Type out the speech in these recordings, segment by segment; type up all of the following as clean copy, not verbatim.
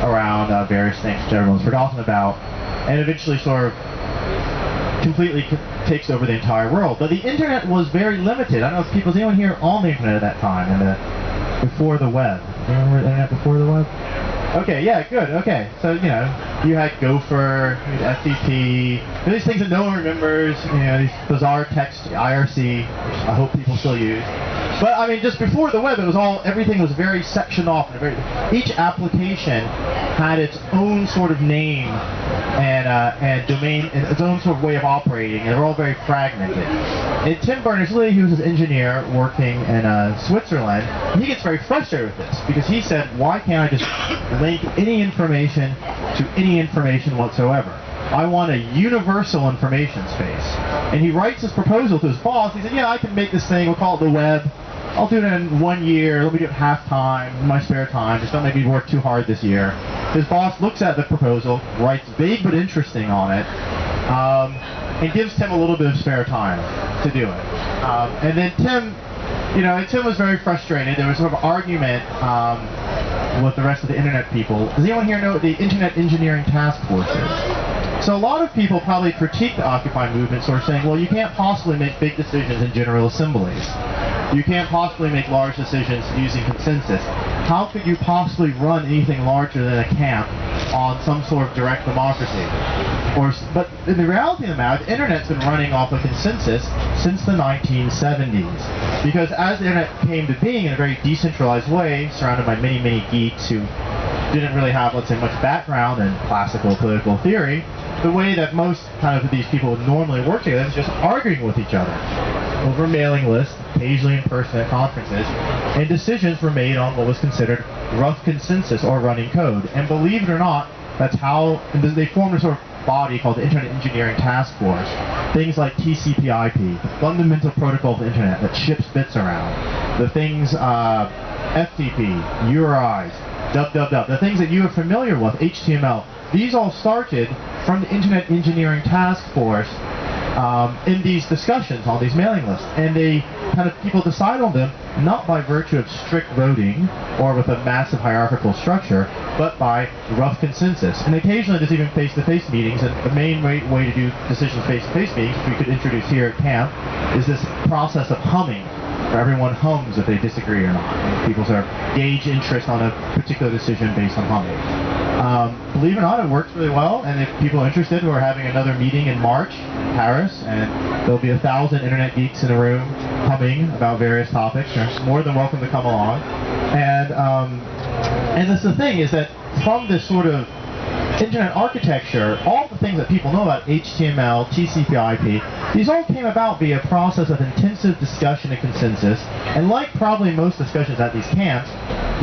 around various things which everyone's forgotten about, and eventually sort of completely takes over the entire world. But the internet was very limited. I don't know if was anyone here on the internet at that time, and before the web. Do you remember the internet before the web? Okay, yeah, good, okay. So, you know, you had Gopher, you had FTP, these things that no one remembers, you know, these bizarre text, IRC, which I hope people still use. But, I mean, just before the web, it was all, everything was very sectioned off. And each application had its own sort of name and domain, and its own sort of way of operating, and they were all very fragmented. And Tim Berners-Lee, who was an engineer working in Switzerland, he gets very frustrated with this, because he said, why can't I just link any information to any information whatsoever? I want a universal information space. And he writes his proposal to his boss. He said, yeah, I can make this thing, we'll call it the web. I'll do it in 1 year, let me do it half-time, in my spare time, just don't make me work too hard this year. His boss looks at the proposal, writes vague but interesting on it, and gives Tim a little bit of spare time to do it. And then Tim, you know, Tim was very frustrated. There was sort of argument with the rest of the internet people. Does anyone here know what the Internet Engineering Task Force is? So a lot of people probably critique the Occupy movement, sort of saying, well, you can't possibly make big decisions in general assemblies. You can't possibly make large decisions using consensus. How could you possibly run anything larger than a camp on some sort of direct democracy? But in the reality of the matter, the internet's been running off of consensus since the 1970s. Because as the internet came to being in a very decentralized way, surrounded by many, many geeks who didn't really have, let's say, much background in classical political theory, the way that most kind of these people would normally work together is just arguing with each other over mailing lists, occasionally in person at conferences, and decisions were made on what was considered rough consensus or running code. And believe it or not, that's how they formed a sort of body called the Internet Engineering Task Force. Things like TCP/IP, the fundamental protocol of the internet that ships bits around. The things FTP, URIs, www, the things that you are familiar with, HTML. These all started from the Internet Engineering Task Force in these discussions on these mailing lists. And they kind of, people decide on them not by virtue of strict voting or with a massive hierarchical structure, but by rough consensus. And occasionally there's even face-to-face meetings, and the main way to do decisions face-to-face meetings, which we could introduce here at camp, is this process of humming, where everyone hums if they disagree or not. And people sort of gauge interest on a particular decision based on humming. Believe it or not, it works really well, and if people are interested, we're having another meeting in March in Paris, and there'll be 1,000 internet geeks in a room humming about various topics. You're more than welcome to come along. And that's the thing, is that from this sort of internet architecture, all the things that people know about HTML, TCP/IP, these all came about via a process of intensive discussion and consensus. And like probably most discussions at these camps,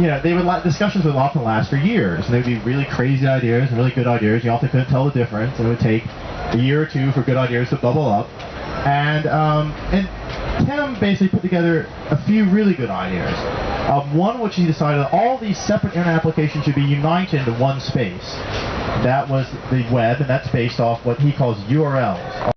you know, discussions would often last for years. And they would be really crazy ideas and really good ideas. You often couldn't tell the difference. It would take a year or two for good ideas to bubble up. And Tim basically put together a few really good ideas. One which he decided that all these separate internet applications should be united into one space. That was the web, and that's based off what he calls URLs.